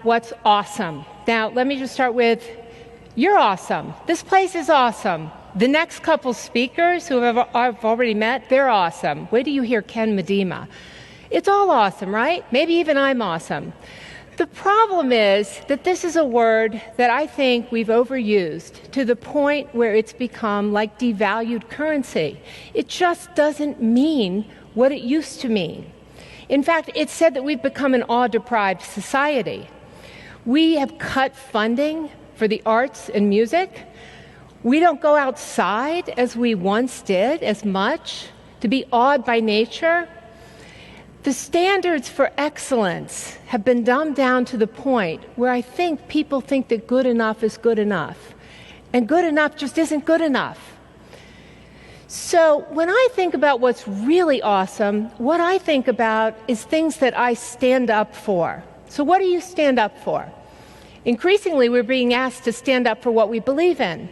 what's awesome. Now, let me just start with, you're awesome. This place is awesome. The next couple speakers who I've already met, they're awesome. Wait till you hear Ken Medema. It's all awesome, right? Maybe even I'm awesome. The problem is that this is a word that I think we've overused to the point where it's become like devalued currency. It just doesn't mean what it used to mean. In fact, it's said that we've become an awe-deprived society. We have cut funding for the arts and music. We don't go outside as we once did as much to be awed by nature. The standards for excellence have been dumbed down to the point where I think people think that good enough is good enough, and good enough just isn't good enough. So when I think about what's really awesome, what I think about is things that I stand up for. So what do you stand up for? Increasingly, we're being asked to stand up for what we believe in.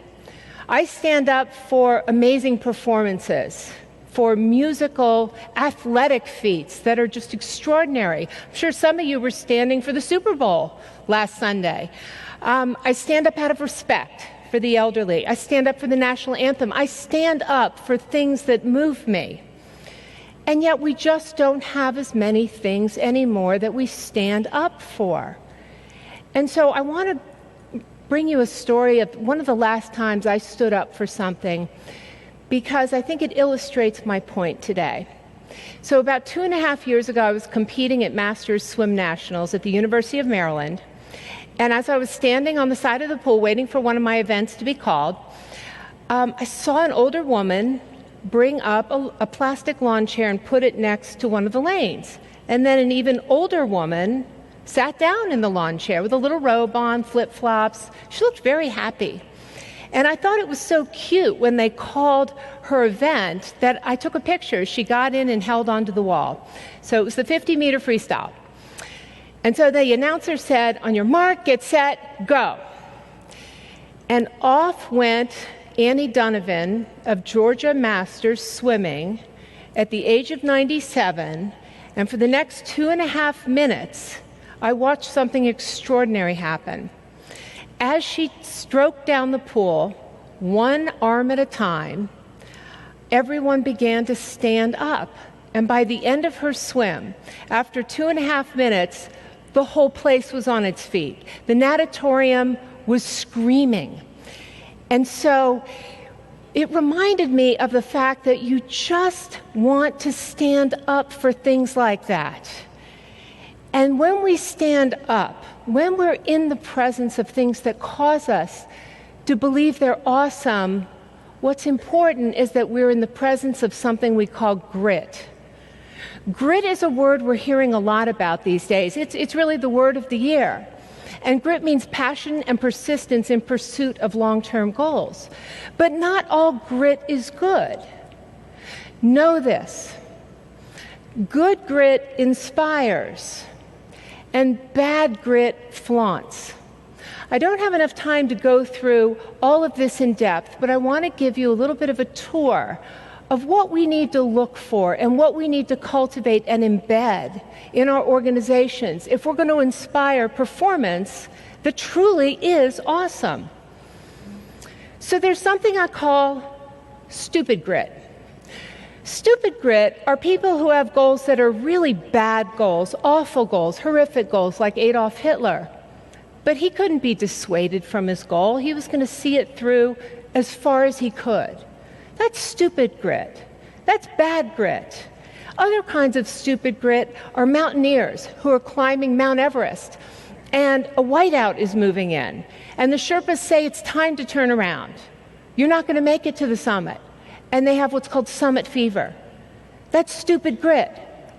I stand up for amazing performances, for musical, athletic feats that are just extraordinary. I'm sure some of you were standing for the Super Bowl last Sunday. I stand up out of respect for the elderly. I stand up for the national anthem. I stand up for things that move me. And yet we just don't have as many things anymore that we stand up for. And so I want to bring you a story of one of the last times I stood up for something, because I think it illustrates my point today. So about 2.5 years ago, I was competing at Masters Swim Nationals at the University of Maryland. And as I was standing on the side of the pool waiting for one of my events to be called, I saw an older woman bring up a plastic lawn chair and put it next to one of the lanes. And then an even older woman sat down in the lawn chair with a little robe on, flip-flops. She looked very happy. And I thought it was so cute when they called her event that I took a picture. She got in and held onto the wall. So it was the 50-meter freestyle. And so the announcer said, on your mark, get set, go. And off went Annie Donovan of Georgia Masters Swimming at the age of 97. And for the next 2.5 minutes, I watched something extraordinary happen. As she stroked down the pool, one arm at a time, everyone began to stand up. And by the end of her swim, after 2.5 minutes, the whole place was on its feet. The natatorium was screaming. And so it reminded me of the fact that you just want to stand up for things like that. And when we stand up, when we're in the presence of things that cause us to believe they're awesome, what's important is that we're in the presence of something we call grit. Grit is a word we're hearing a lot about these days. It's really the word of the year. And grit means passion and persistence in pursuit of long-term goals. But not all grit is good. Know this. Good grit inspires, and bad grit flaunts. I don't have enough time to go through all of this in depth, but I want to give you a little bit of a tour of what we need to look for and what we need to cultivate and embed in our organizations if we're going to inspire performance that truly is awesome. So there's something I call stupid grit. Stupid grit are people who have goals that are really bad goals, awful goals, horrific goals, like Adolf Hitler. But he couldn't be dissuaded from his goal. He was going to see it through as far as he could. That's stupid grit. That's bad grit. Other kinds of stupid grit are mountaineers who are climbing Mount Everest, and a whiteout is moving in, and the Sherpas say it's time to turn around. You're not going to make it to the summit. And they have what's called summit fever. That's stupid grit.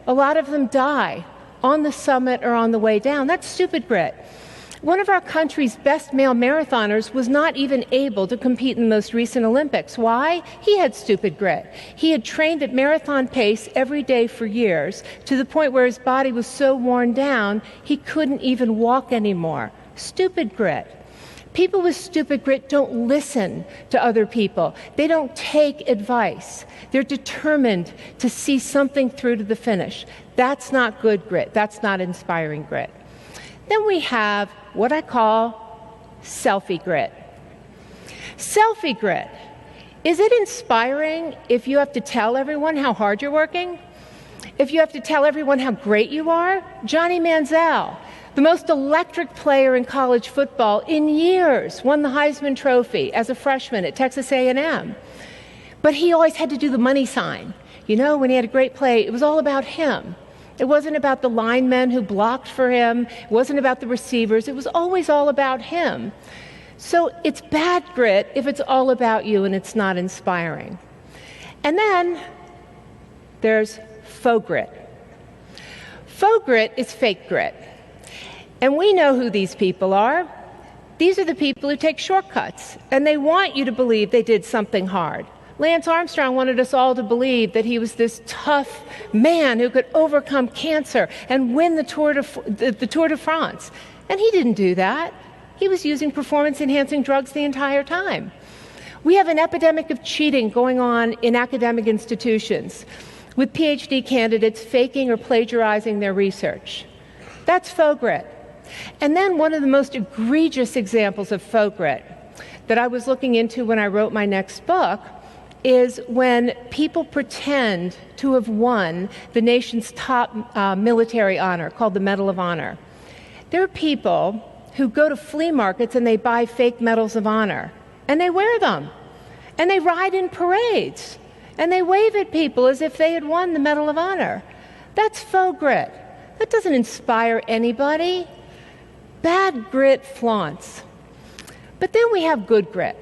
A lot of them die on the summit or on the way down. That's stupid grit. One of our country's best male marathoners was not even able to compete in the most recent Olympics. Why? He had stupid grit. He had trained at marathon pace every day for years, to the point where his body was so worn down, he couldn't even walk anymore. Stupid grit. People with stupid grit don't listen to other people. They don't take advice. They're determined to see something through to the finish. That's not good grit. That's not inspiring grit. Then we have what I call Selfie Grit. Selfie Grit. Is it inspiring if you have to tell everyone how hard you're working? If you have to tell everyone how great you are? Johnny Manziel, the most electric player in college football in years, won the Heisman Trophy as a freshman at Texas A&M. But he always had to do the money sign. You know, when he had a great play, it was all about him. It wasn't about the linemen who blocked for him. It wasn't about the receivers. It was always all about him. So it's bad grit if it's all about you and it's not inspiring. And then there's faux grit. Faux grit is fake grit. And we know who these people are. These are the people who take shortcuts, and they want you to believe they did something hard. Lance Armstrong wanted us all to believe that he was this tough man who could overcome cancer and win the Tour de France. And he didn't do that. He was using performance-enhancing drugs the entire time. We have an epidemic of cheating going on in academic institutions, with PhD candidates faking or plagiarizing their research. That's faux grit. And then one of the most egregious examples of faux grit that I was looking into when I wrote my next book is when people pretend to have won the nation's top military honor, called the Medal of Honor. There are people who go to flea markets and they buy fake medals of honor, and they wear them, and they ride in parades, and they wave at people as if they had won the Medal of Honor. That's faux grit. That doesn't inspire anybody. Bad grit flaunts. But then we have good grit,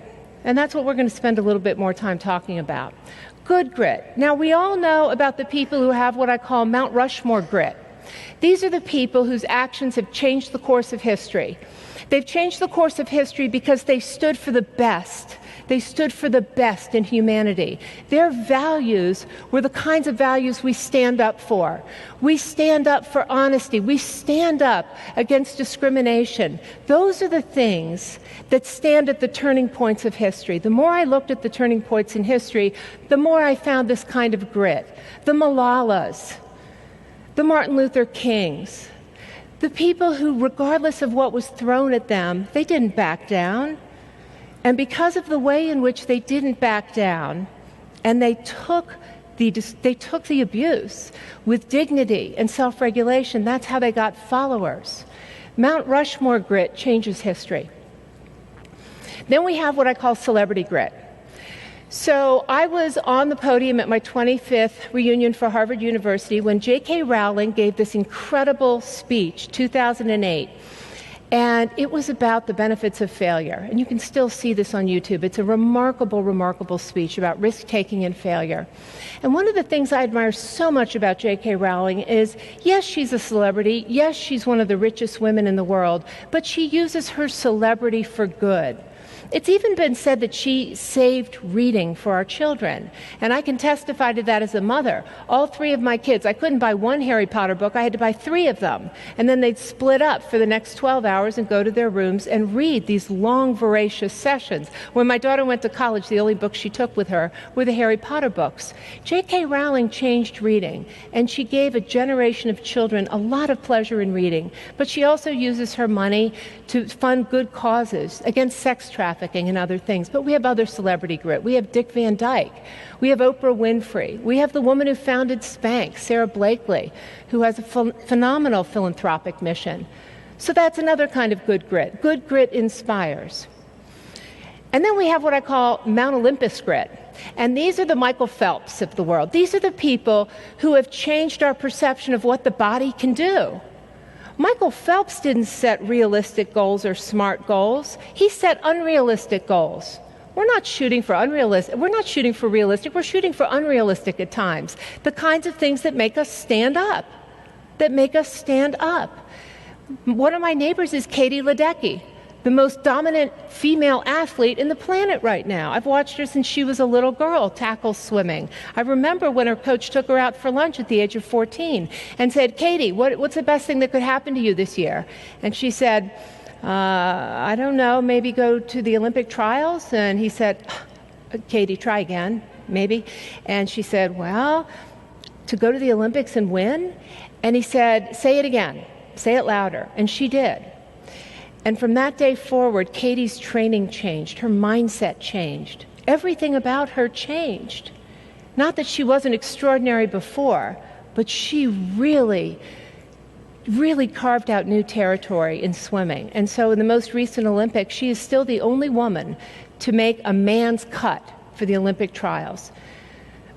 and that's what we're going to spend a little bit more time talking about. Good grit. Now, we all know about the people who have what I call Mount Rushmore grit. These are the people whose actions have changed the course of history. They've changed the course of history because they stood for the best. They stood for the best in humanity. Their values were the kinds of values we stand up for. We stand up for honesty. We stand up against discrimination. Those are the things that stand at the turning points of history. The more I looked at the turning points in history, the more I found this kind of grit. The Malalas, the Martin Luther Kings, the people who, regardless of what was thrown at them, they didn't back down. And because of the way in which they didn't back down, and they took the abuse with dignity and self-regulation, that's how they got followers. Mount Rushmore grit changes history. Then we have what I call celebrity grit. So I was on the podium at my 25th reunion for Harvard University when J.K. Rowling gave this incredible speech, 2008. And it was about the benefits of failure. And you can still see this on YouTube. It's a remarkable, remarkable speech about risk-taking and failure. And one of the things I admire so much about J.K. Rowling is, yes, she's a celebrity. Yes, she's one of the richest women in the world. But she uses her celebrity for good. It's even been said that she saved reading for our children. And I can testify to that as a mother. All three of my kids, I couldn't buy one Harry Potter book, I had to buy 3 of them. And then they'd split up for the next 12 hours and go to their rooms and read these long, voracious sessions. When my daughter went to college, the only books she took with her were the Harry Potter books. J.K. Rowling changed reading, and she gave a generation of children a lot of pleasure in reading. But she also uses her money to fund good causes against sex trafficking and other things. But we have other celebrity grit. We have Dick Van Dyke. We have Oprah Winfrey. We have the woman who founded Spanx, Sarah Blakely, who has a phenomenal philanthropic mission. So that's another kind of good grit. Good grit inspires. And then we have what I call Mount Olympus grit. And these are the Michael Phelps of the world. These are the people who have changed our perception of what the body can do. Michael Phelps didn't set realistic goals or smart goals. He set unrealistic goals. We're not shooting for realistic, we're shooting for unrealistic at times. The kinds of things that make us stand up, One of my neighbors is Katie Ledecky, the most dominant female athlete in the planet right now. I've watched her since she was a little girl tackle swimming. I remember when her coach took her out for lunch at the age of 14 and said, "Katie, what's the best thing that could happen to you this year?" And she said, I don't know, maybe go to the Olympic trials? And he said, "Katie, try again, maybe." And she said, "Well, to go to the Olympics and win?" And he said, "Say it again." Say it louder. And she did. And from that day forward, Katie's training changed. Her mindset changed. Everything about her changed. Not that she wasn't extraordinary before, but she really carved out new territory in swimming. And so in the most recent Olympics, she is still the only woman to make a man's cut for the Olympic trials.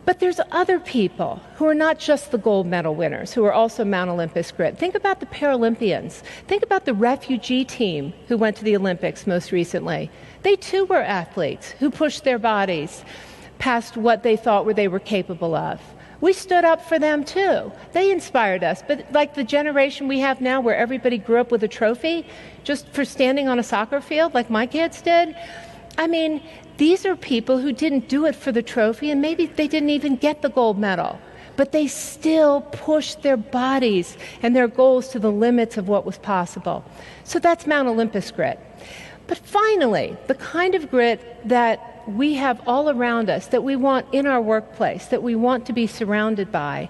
But there's other people who are not just the gold medal winners, who are also Mount Olympus Grit. Think about the Paralympians. Think about the refugee team who went to the Olympics most recently. They too were athletes who pushed their bodies past what they thought they were capable of. We stood up for them too. They inspired us. But like the generation we have now where everybody grew up with a trophy just for standing on a soccer field like my kids did, I mean, these are people who didn't do it for the trophy, and maybe they didn't even get the gold medal, but they still pushed their bodies and their goals to the limits of what was possible. So that's Mount Olympus Grit. But finally, the kind of grit that we have all around us, that we want in our workplace, that we want to be surrounded by,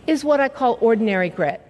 is what I call ordinary grit.